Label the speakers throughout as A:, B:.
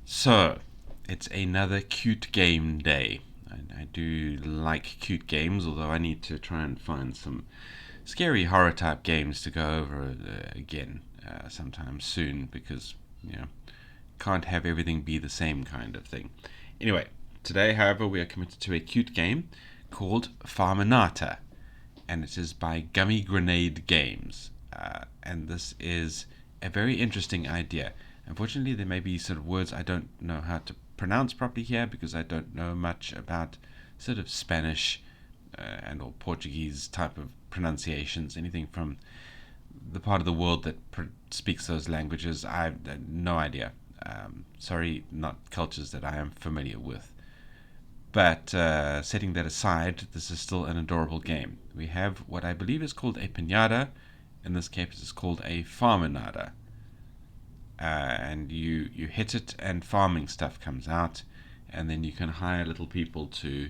A: So, it's another cute game day. I do like cute games, although I need to try and find some scary horror type games to go over again sometime soon because, you know, can't have everything be the same kind of thing. Anyway, today, however, we are committed to a cute game called Farmiñata, and it is by Gummy Grenade Games. And this is a very interesting idea. Unfortunately, there may be sort of words I don't know how to pronounce properly here because I don't know much about sort of Spanish and or Portuguese type of pronunciations. Anything from the part of the world that speaks those languages, I have no idea. Sorry, not cultures that I am familiar with. But setting that aside, this is still an adorable game. We have what I believe is called a pinata. In this case, it's called a farminada. And you hit it, and farming stuff comes out, and then you can hire little people to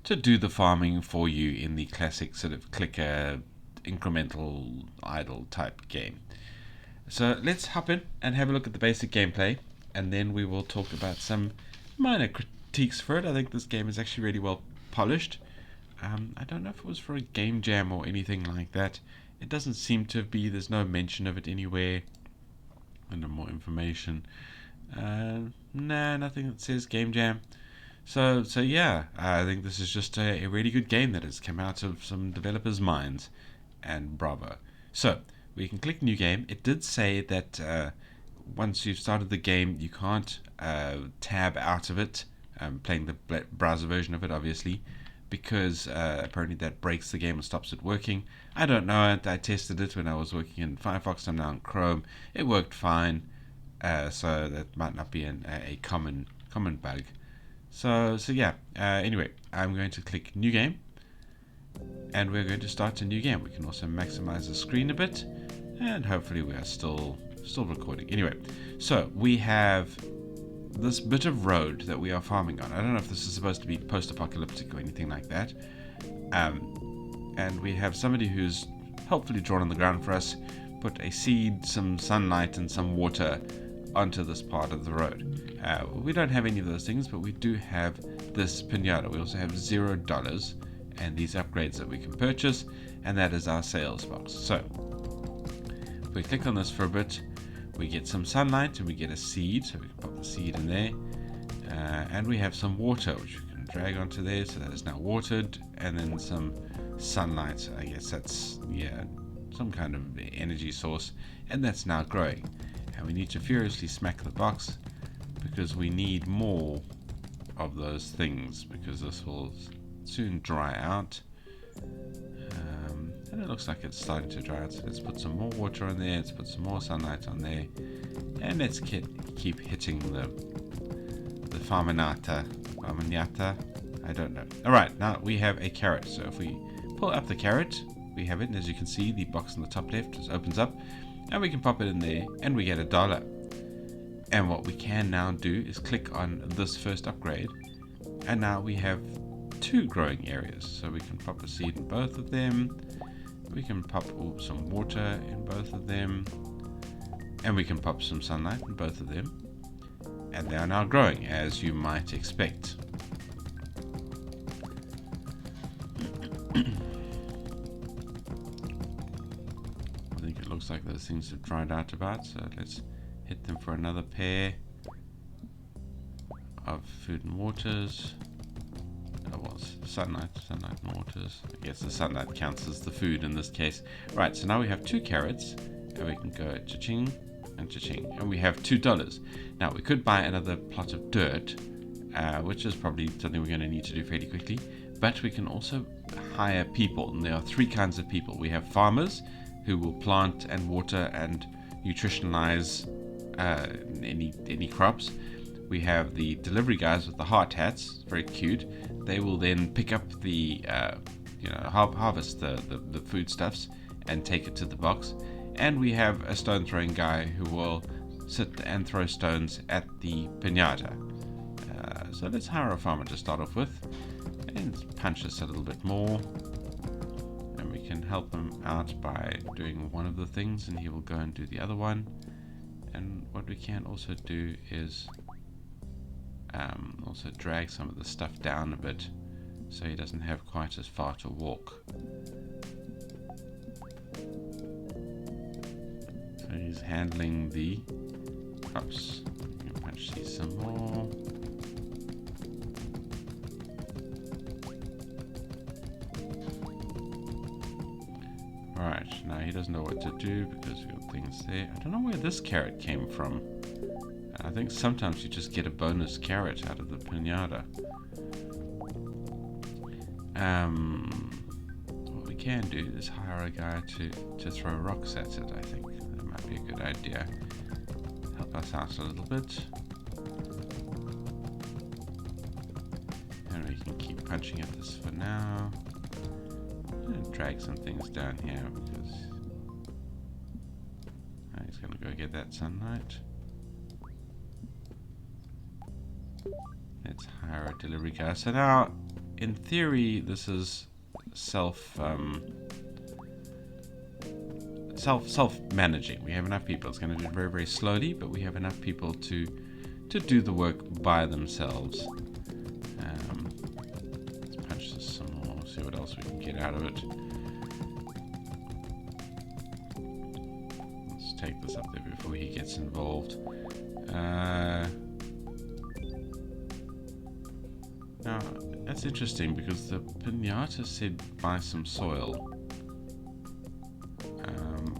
A: do the farming for you in the classic sort of clicker, incremental, idle type game. So let's hop in and have a look at the basic gameplay, and then we will talk about some minor critiques for it. I think this game is actually really well polished. I don't know if it was for a game jam or anything like that. It doesn't seem to be. There's no mention of it anywhere. And no more information. Nah, nothing that says game jam. So yeah, I think this is just a really good game that has come out of some developers' minds, and bravo. So we can click new game. It did say that once you've started the game, you can't tab out of it. Playing the browser version of it, obviously, because apparently that breaks the game and stops it working. I don't know it. I tested it when I was working in Firefox. I'm now in Chrome. It worked fine, so that might not be a common bug. So yeah. Anyway, I'm going to click New Game, and we're going to start a new game. We can also maximize the screen a bit, and hopefully we are still recording. Anyway, so we have this bit of road that we are farming on. I don't know if this is supposed to be post-apocalyptic or anything like that. And we have somebody who's helpfully drawn on the ground for us, put a seed, some sunlight, and some water onto this part of the road. We don't have any of those things, but we do have this pinata. We also have $0 and these upgrades that we can purchase, and that is our sales box. So if we click on this for a bit, we get some sunlight and we get a seed, so we can pop the seed in there. And we have some water, which we can drag onto there, so that is now watered, and then some sunlight. I guess that's, yeah, some kind of energy source, and that's now growing. And we need to furiously smack the box because we need more of those things, because this will soon dry out. And it looks like it's starting to dry out, so let's put some more water on there, let's put some more sunlight on there, and let's keep hitting the farminata, I don't know. Alright, now we have a carrot, so if we pull up the carrot, we have it, and as you can see, the box on the top left just opens up, and we can pop it in there, and we get $1. And what we can now do is click on this first upgrade, and now we have 2 growing areas, so we can pop a seed in both of them. We can pop some water in both of them, and we can pop some sunlight in both of them, and they are now growing, as you might expect. I think it looks like those things have dried out about, so let's hit them for another pair of food and waters. Sunlight and waters. I guess the sunlight counts as the food in this case. Right, so now we have 2 carrots, and we can go cha-ching and cha-ching, and we have $2. Now we could buy another plot of dirt, which is probably something we're going to need to do fairly quickly, but we can also hire people, and there are 3 kinds of people. We have farmers who will plant and water and nutritionalize any crops. We have the delivery guys with the hard hats, very cute. They will then pick up the, harvest the foodstuffs and take it to the box. And we have a stone throwing guy who will sit and throw stones at the pinata. So let's hire a farmer to start off with, and punch us a little bit more. And we can help him out by doing one of the things, and he will go and do the other one. And what we can also do is Also drag some of the stuff down a bit so he doesn't have quite as far to walk. So he's handling the ups. Punch these some more. Alright, now he doesn't know what to do because we've got things there. I don't know where this carrot came from. I think sometimes you just get a bonus carrot out of the piñata. What we can do is hire a guy to throw rocks at it, I think. That might be a good idea. Help us out a little bit. And we can keep punching at this for now. And drag some things down here because he's going to go get that sunlight. Let's hire a delivery guy. So now, in theory, this is self-managing. We have enough people. It's going to do it very, very slowly, but we have enough people to do the work by themselves. Let's punch this some more. See what else we can get out of it. Let's take this up there before he gets involved. Now, that's interesting because the piñata said buy some soil.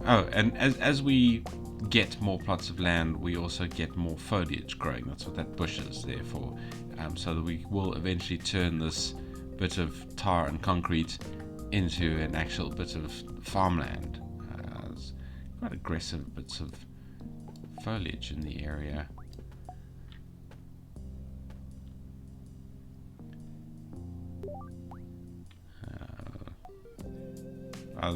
A: And as we get more plots of land, we also get more foliage growing. That's what that bush is there for. So that we will eventually turn this bit of tar and concrete into an actual bit of farmland. There's quite aggressive bits of foliage in the area.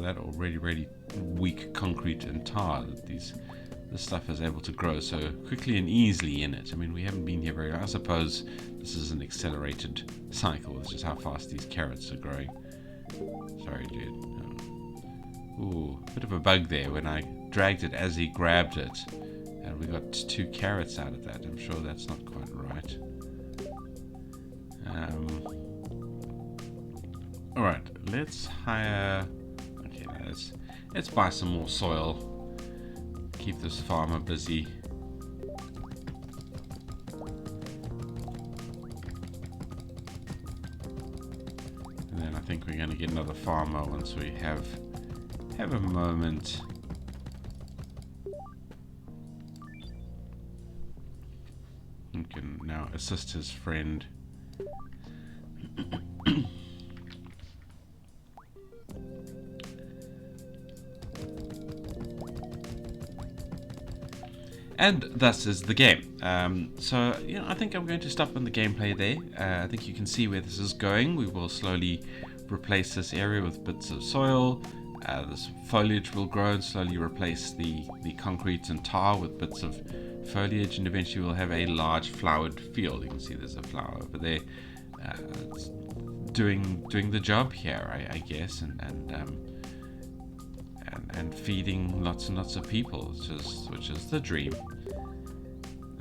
A: That already really weak concrete and tar that this stuff is able to grow so quickly and easily in it. I mean, we haven't been here very long. I suppose this is an accelerated cycle. It's just how fast these carrots are growing. Sorry, dude. Ooh, bit of a bug there when I dragged it as he grabbed it, and we got 2 carrots out of that. I'm sure that's not quite right. All right, let's hire. Let's buy some more soil. Keep this farmer busy. And then I think we're going to get another farmer once we have a moment. He can now assist his friend. And thus is the game. So, I think I'm going to stop on the gameplay there. I think you can see where this is going. We will slowly replace this area with bits of soil. This foliage will grow and slowly replace the concrete and tar with bits of foliage, and eventually we'll have a large flowered field. You can see there's a flower over there. It's doing the job here, I guess, and feeding lots and lots of people, which is the dream.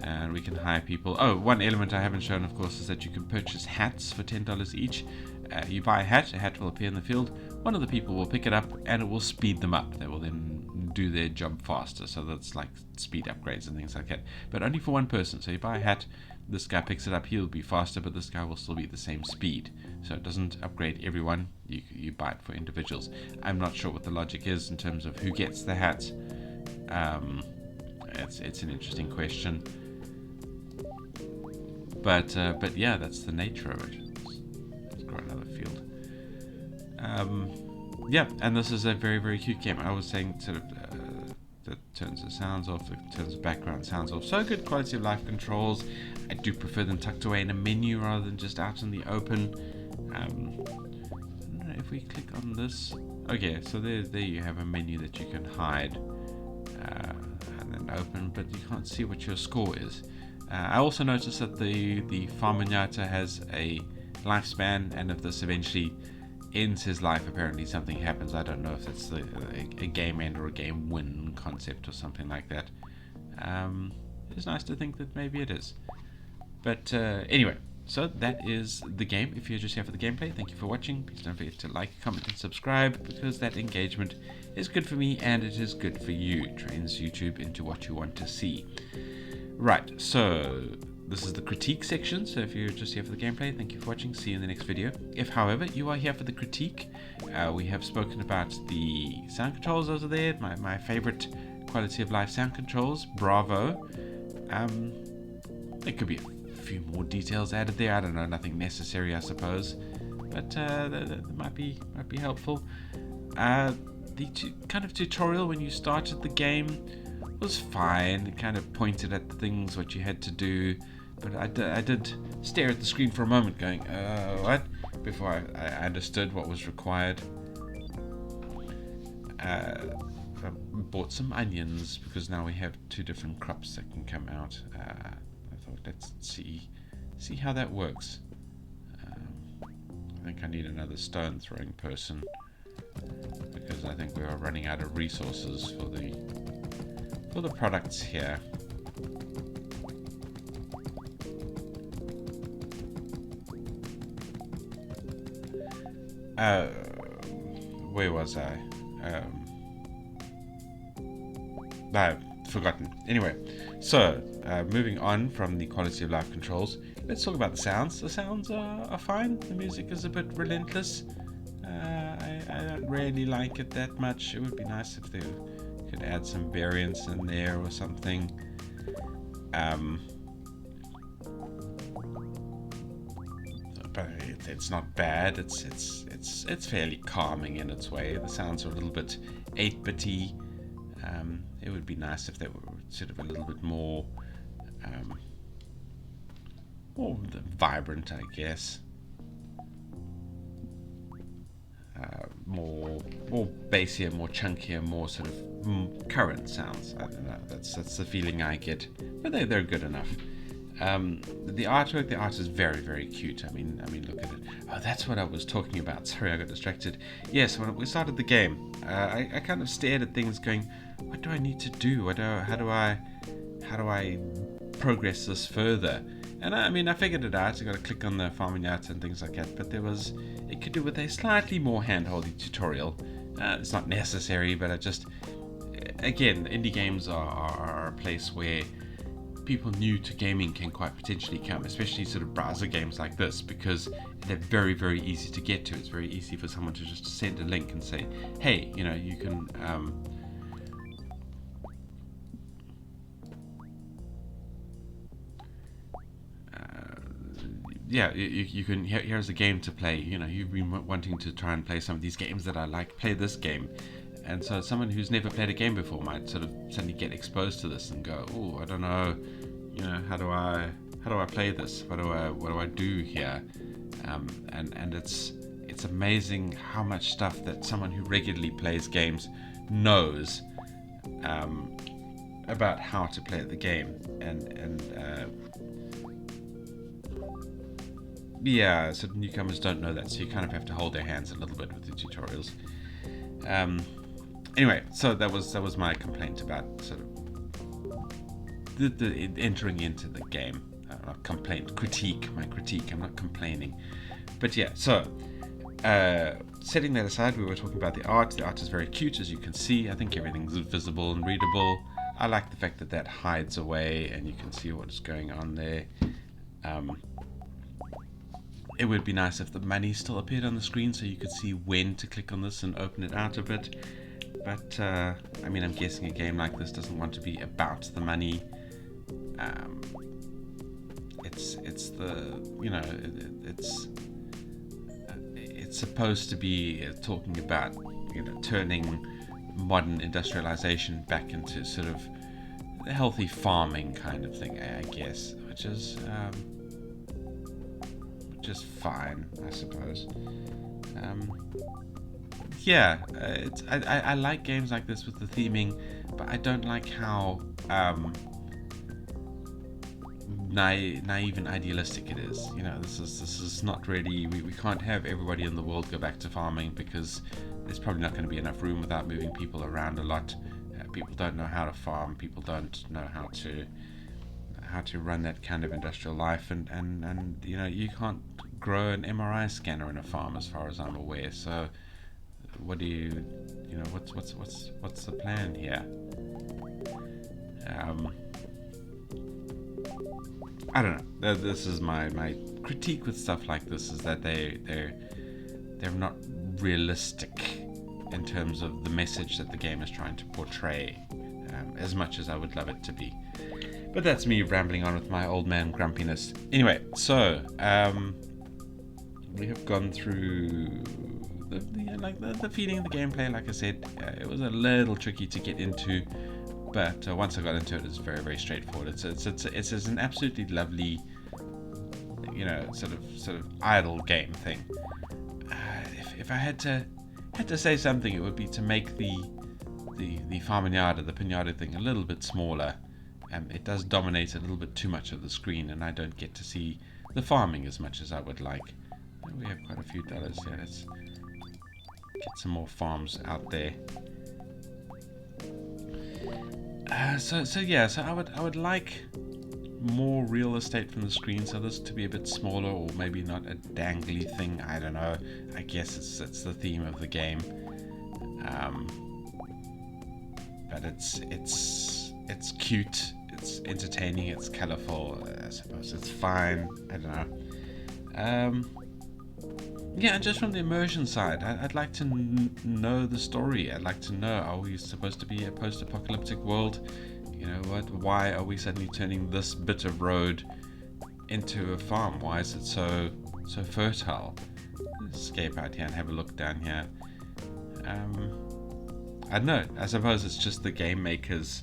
A: And we can hire people. Oh, one element I haven't shown, of course, is that you can purchase hats for $10 each. You buy a hat will appear in the field. One of the people will pick it up, and it will speed them up. They will then do their job faster. So that's like speed upgrades and things like that. But only for one person. So you buy a hat, this guy picks it up, he'll be faster, but this guy will still be the same speed. So it doesn't upgrade everyone. You buy it for individuals. I'm not sure what the logic is in terms of who gets the hat. It's an interesting question. But yeah, that's the nature of it. Let's grow another field. Yeah, and this is a very, very cute game. I was saying sort of that turns the sounds off, it turns the background sounds off. So good quality of life controls. I do prefer them tucked away in a menu rather than just out in the open. I don't know if we click on this. Okay, so there you have a menu that you can hide and then open, but you can't see what your score is. I also noticed that the Farmiñata has a lifespan, and if this eventually ends his life, apparently something happens. I don't know if it's a game end or a game win concept or something like that. It's nice to think that maybe it is. But anyway, so that is the game. If you're just here for the gameplay, thank you for watching. Please don't forget to like, comment, and subscribe, because that engagement is good for me and it is good for you. It trains YouTube into what you want to see. Right, so this is the critique section. So if you're just here for the gameplay, thank you for watching. See you in the next video. If, however, you are here for the critique, we have spoken about the sound controls over there. My favorite quality of life sound controls. Bravo. There could be a few more details added there. I don't know, nothing necessary, I suppose, but that might be helpful. The kind of tutorial when you started the game was fine. It kind of pointed at the things what you had to do, but I did stare at the screen for a moment, going, what? Before I understood what was required. I bought some onions because now we have 2 different crops that can come out. I thought, let's see how that works. I think I need another stone throwing person, because I think we are running out of resources for the products here. Where was I? I've forgotten. Anyway, so moving on from the quality of life controls, let's talk about the sounds. The sounds are fine. The music is a bit relentless. I don't really like it that much. It would be nice if they could add some variance in there or something. But it's not bad. It's fairly calming in its way. The sounds are a little bit 8-bitty. It would be nice if they were sort of a little bit more vibrant, I guess. More bassier, more chunkier, more sort of current sounds. I don't know. That's the feeling I get. But they're good enough. The artwork, the art is very, very cute. I mean, look at it. Oh, that's what I was talking about. Sorry, I got distracted. Yes, when we started the game, I kind of stared at things, going, "What do I need to do? How do I progress this further?" And I figured it out. I got to click on the Farmiñata and things like that. But it could do with a slightly more hand-holdy tutorial. It's not necessary, but again, indie games are a place where people new to gaming can quite potentially come, especially sort of browser games like this, because they're very, very easy to get to. It's very easy for someone to just send a link and say, hey, you can you can, here's a game to play. You've been wanting to try and play some of these games that I like, play this game. And so someone who's never played a game before might sort of suddenly get exposed to this and go, oh, I don't know, how do I play this? What do I do here? And it's amazing how much stuff that someone who regularly plays games knows about how to play the game. So newcomers don't know that, so you kind of have to hold their hands a little bit with the tutorials. Anyway, so that was my complaint about sort of the entering into the game. Not complaint, critique. My critique. I'm not complaining, but yeah. So setting that aside, we were talking about the art. The art is very cute, as you can see. I think everything's visible and readable. I like the fact that hides away and you can see what's going on there. It would be nice if the money still appeared on the screen so you could see when to click on this and open it out a bit. But I'm guessing a game like this doesn't want to be about the money. It's supposed to be talking about turning modern industrialization back into sort of a healthy farming kind of thing, I guess, which is fine, I suppose. I like games like this with the theming, but I don't like how naive and idealistic it is. This is not really. We can't have everybody in the world go back to farming, because there's probably not going to be enough room without moving people around a lot. People don't know how to farm. People don't know how to how to run that kind of industrial life, and you know, you can't grow an MRI scanner in a farm as far as I'm aware. So what do you know, what's the plan here? I don't know. This is my critique with stuff like this, is that they're not realistic in terms of the message that the game is trying to portray, as much as I would love it to be. But that's me rambling on with my old man grumpiness. Anyway, so we have gone through the feeding of the gameplay. Like I said, it was a little tricky to get into, but once I got into it, it's very, very straightforward. It's an absolutely lovely, you know, sort of idle game thing. If I had to say something, it would be to make the Farmiñata, the pinata thing, a little bit smaller. It does dominate a little bit too much of the screen, and I don't get to see the farming as much as I would like. We have quite a few dollars here. Let's get some more farms out there. So yeah, so I would like more real estate from the screen, so this to be a bit smaller, or maybe not a dangly thing. I don't know. I guess it's the theme of the game. But it's cute, it's entertaining, it's colorful. I suppose it's fine. I don't know. Yeah, and just from the immersion side, I'd like to know the story. I'd like to know, are we supposed to be a post-apocalyptic world? You know what? Why are we suddenly turning this bit of road into a farm? Why is it so fertile? Let's escape out here and have a look down here. I don't know. I suppose it's just the game maker's,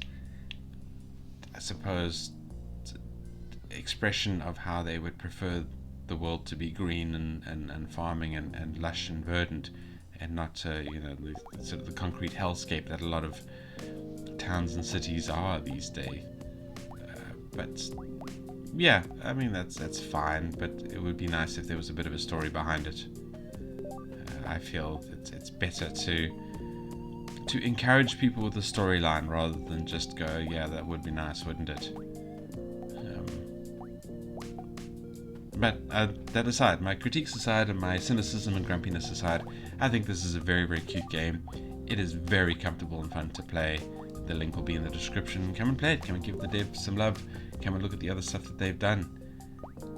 A: I suppose, expression of how they would prefer the world to be green and farming and lush and verdant, and not you know, the sort of the concrete hellscape that a lot of towns and cities are these days. But yeah, I mean, that's fine, but it would be nice if there was a bit of a story behind it. I feel it's better to encourage people with a storyline rather than just go, yeah, that would be nice, wouldn't it? But that aside, my critiques aside and my cynicism and grumpiness aside, I think this is a very, very cute game. It is very comfortable and fun to play. The link will be in the description. Come and play it. Come and give the devs some love. Come and look at the other stuff that they've done.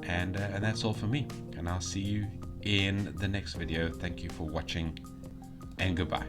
A: And that's all for me. And I'll see you in the next video. Thank you for watching, and goodbye.